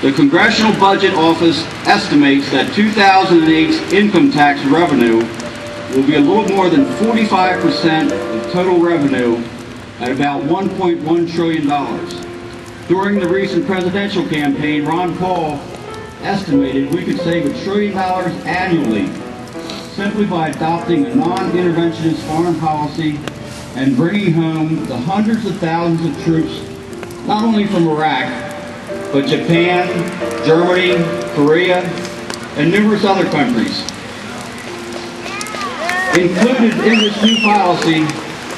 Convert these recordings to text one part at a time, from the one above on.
The Congressional Budget Office estimates that 2008's income tax revenue will be a little more than 45% of total revenue at about $1.1 trillion. During the recent presidential campaign, Ron Paul estimated we could save $1 trillion annually simply by adopting a non-interventionist foreign policy and bringing home the hundreds of thousands of troops, not only from Iraq, but Japan, Germany, Korea, and numerous other countries. Included in this new policy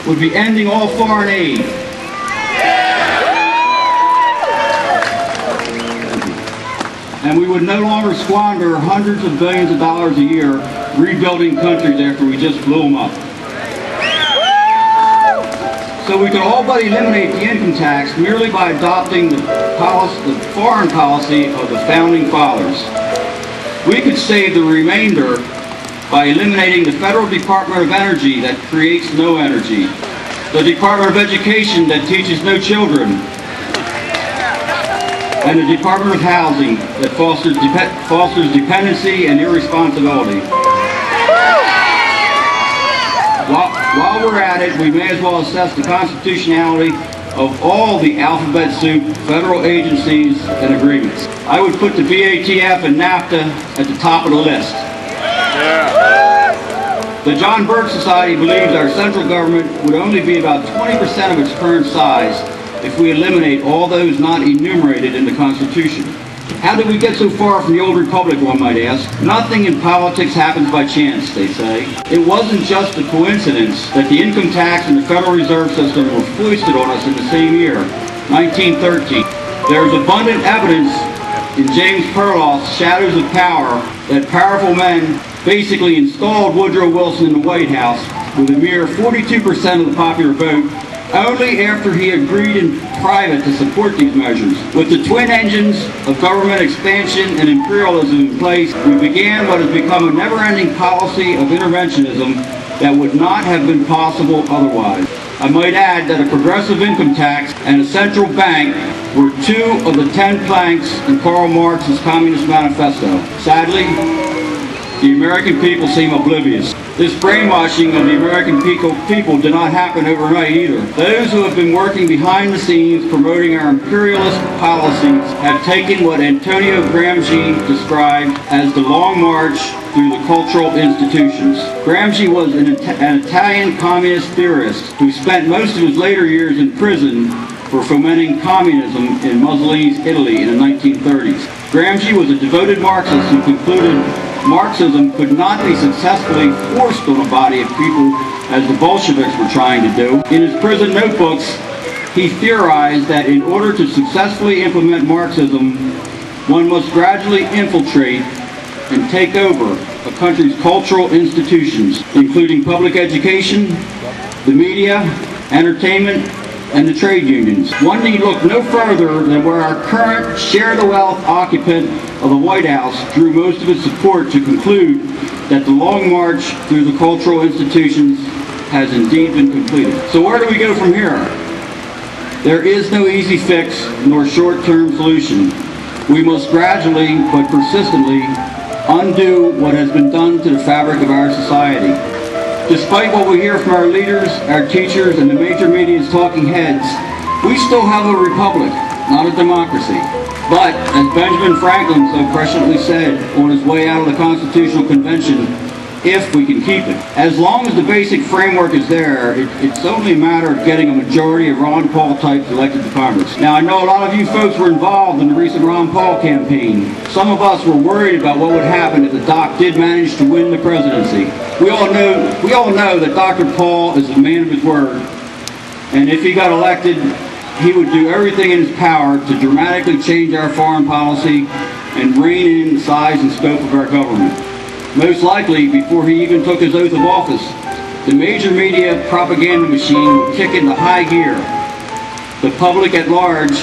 would be ending all foreign aid. And we would no longer squander hundreds of billions of dollars a year rebuilding countries after we just blew them up. So we could all but eliminate the income tax merely by adopting the foreign policy of the Founding Fathers. We could save the remainder by eliminating the Federal Department of Energy that creates no energy, the Department of Education that teaches no children, and the Department of Housing that fosters dependency and irresponsibility. While we're at it, we may as well assess the constitutionality of all the alphabet soup federal agencies and agreements. I would put the BATF and NAFTA at the top of the list. The John Birch Society believes our central government would only be about 20% of its current size if we eliminate all those not enumerated in the Constitution. How did we get so far from the old republic, one might ask? Nothing in politics happens by chance, they say. It wasn't just a coincidence that the income tax and the Federal Reserve System were foisted on us in the same year, 1913. There is abundant evidence in James Perloff's Shadows of Power that powerful men basically installed Woodrow Wilson in the White House with a mere 42% of the popular vote, only after he agreed in private to support these measures. With the twin engines of government expansion and imperialism in place, we began what has become a never-ending policy of interventionism that would not have been possible otherwise. I might add that a progressive income tax and a central bank were two of the 10 planks in Karl Marx's Communist Manifesto. Sadly, the American people seem oblivious. This brainwashing of the American people did not happen overnight either. Those who have been working behind the scenes promoting our imperialist policies have taken what Antonio Gramsci described as the long march through the cultural institutions. Gramsci was an Italian communist theorist who spent most of his later years in prison for fomenting communism in Mussolini's Italy in the 1930s. Gramsci was a devoted Marxist who concluded Marxism could not be successfully forced on a body of people as the Bolsheviks were trying to do. In his prison notebooks, he theorized that in order to successfully implement Marxism, one must gradually infiltrate and take over a country's cultural institutions, including public education, the media, entertainment, and the trade unions. One need look no further than where our current share-the-wealth occupant of the White House drew most of its support to conclude that the long march through the cultural institutions has indeed been completed. So where do we go from here? There is no easy fix nor short-term solution. We must gradually but persistently undo what has been done to the fabric of our society. Despite what we hear from our leaders, our teachers, and the major media's talking heads, we still have a republic, not a democracy. But, as Benjamin Franklin so presciently said on his way out of the Constitutional Convention, if we can keep it. As long as the basic framework is there, it's only a matter of getting a majority of Ron Paul types elected to Congress. Now, I know a lot of you folks were involved in the recent Ron Paul campaign. Some of us were worried about what would happen if the doc did manage to win the presidency. We all know that Dr. Paul is a man of his word, and if he got elected, he would do everything in his power to dramatically change our foreign policy and rein in the size and scope of our government. Most likely, before he even took his oath of office, the major media propaganda machine would kick into high gear. The public at large,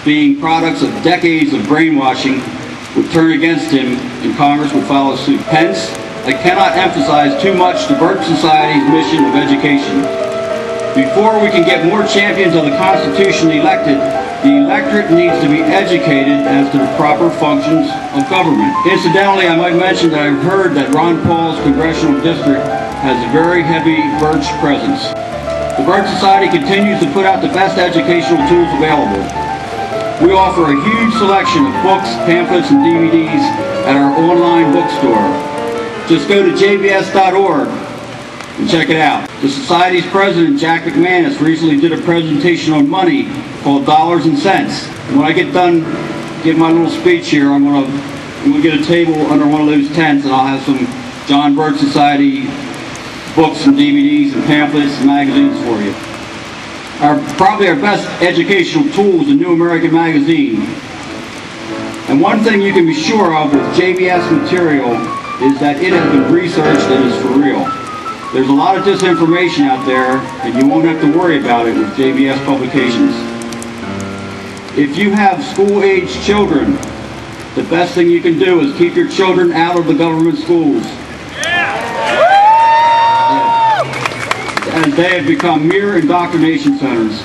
being products of decades of brainwashing, would turn against him and Congress would follow suit. Hence, I cannot emphasize too much the Birch Society's mission of education. Before we can get more champions of the Constitution elected, The electorate needs to be educated as to the proper functions of government. Incidentally, I might mention that I've heard that Ron Paul's congressional district has a very heavy Birch presence. The Birch Society continues to put out the best educational tools available. We offer a huge selection of books, pamphlets, and DVDs at our online bookstore. Just go to jbs.org and check it out. The Society's president, Jack McManus, recently did a presentation on money called Dollars and Cents. And when I get done giving my little speech here, I'm going to get a table under one of those tents, and I'll have some John Birch Society books and DVDs and pamphlets and magazines for you. Probably our best educational tool is the New American Magazine. And one thing you can be sure of with JBS material is that it has been researched and is for real. There's a lot of disinformation out there, and you won't have to worry about it with JBS publications. If you have school-aged children, the best thing you can do is keep your children out of the government schools. As they have become mere indoctrination centers.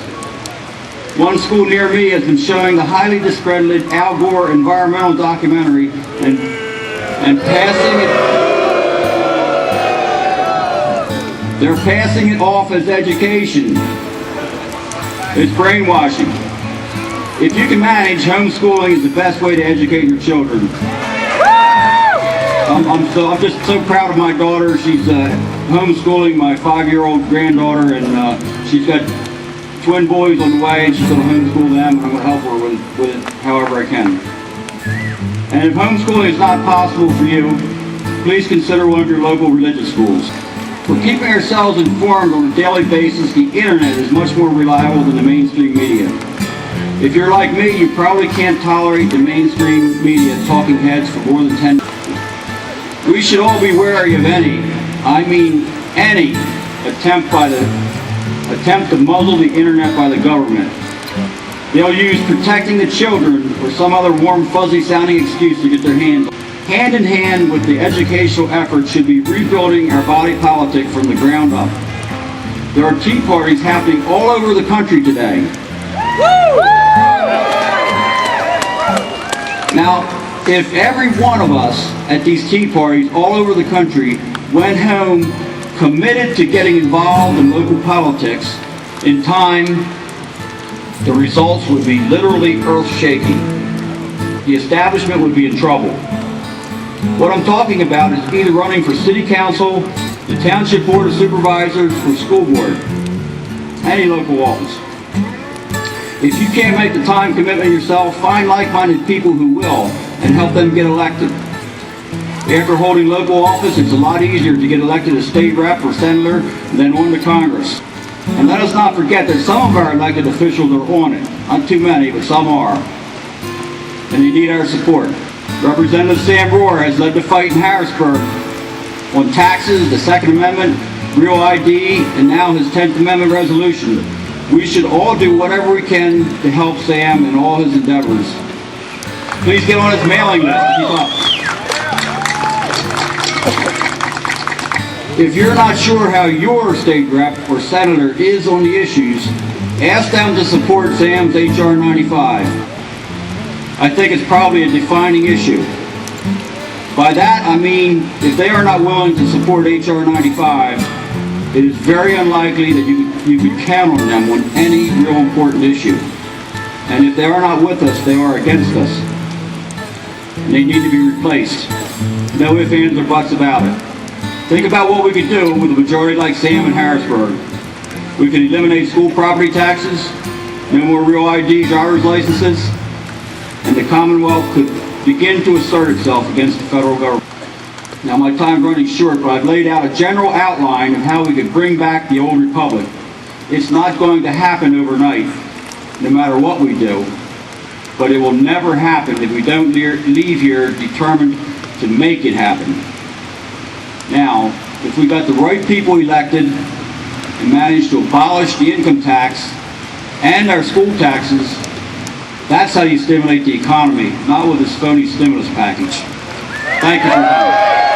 One school near me has been showing the highly discredited Al Gore environmental documentary and passing it. They're passing it off as education. It's brainwashing. If you can manage, homeschooling is the best way to educate your children. I'm just so proud of my daughter. She's homeschooling my 5-year-old granddaughter, and she's got twin boys on the way, and she's going to homeschool them, and I'm going to help her with it however I can. And if homeschooling is not possible for you, please consider one of your local religious schools. For keeping ourselves informed on a daily basis, the internet is much more reliable than the mainstream media. If you're like me, you probably can't tolerate the mainstream media talking heads for more than 10 minutes. We should all be wary of any attempt to muzzle the internet by the government. They'll use protecting the children or some other warm, fuzzy sounding excuse to get their hands on. Hand in hand with the educational effort should be rebuilding our body politic from the ground up. There are tea parties happening all over the country today. Now, if every one of us at these tea parties all over the country went home committed to getting involved in local politics, in time, the results would be literally earth-shaking. The establishment would be in trouble. What I'm talking about is either running for city council, the township board of supervisors, or school board, any local office. If you can't make the time commitment yourself, find like-minded people who will and help them get elected. After holding local office, it's a lot easier to get elected as state rep or senator than on to Congress. And let us not forget that some of our elected officials are on it. Not too many, but some are. And they need our support. Representative Sam Rohr has led the fight in Harrisburg on taxes, the Second Amendment, Real ID, and now his 10th Amendment resolution. We should all do whatever we can to help Sam in all his endeavors. Please get on his mailing list to keep up. If you're not sure how your state rep or senator is on the issues, ask them to support Sam's H.R. 95. I think it's probably a defining issue. By that, I mean, if they are not willing to support H.R. 95, it is very unlikely that you could count on them on any real important issue. And if they are not with us, they are against us. And they need to be replaced. No ifs, ands, or buts about it. Think about what we could do with a majority like Sam in Harrisburg. We could eliminate school property taxes, no more Real ID driver's licenses, and the Commonwealth could begin to assert itself against the federal government. Now my time's running short, but I've laid out a general outline of how we could bring back the old republic. It's not going to happen overnight, no matter what we do, but it will never happen if we don't leave here determined to make it happen. Now, if we got the right people elected and managed to abolish the income tax and our school taxes, that's how you stimulate the economy, not with this phony stimulus package. Thank you for coming.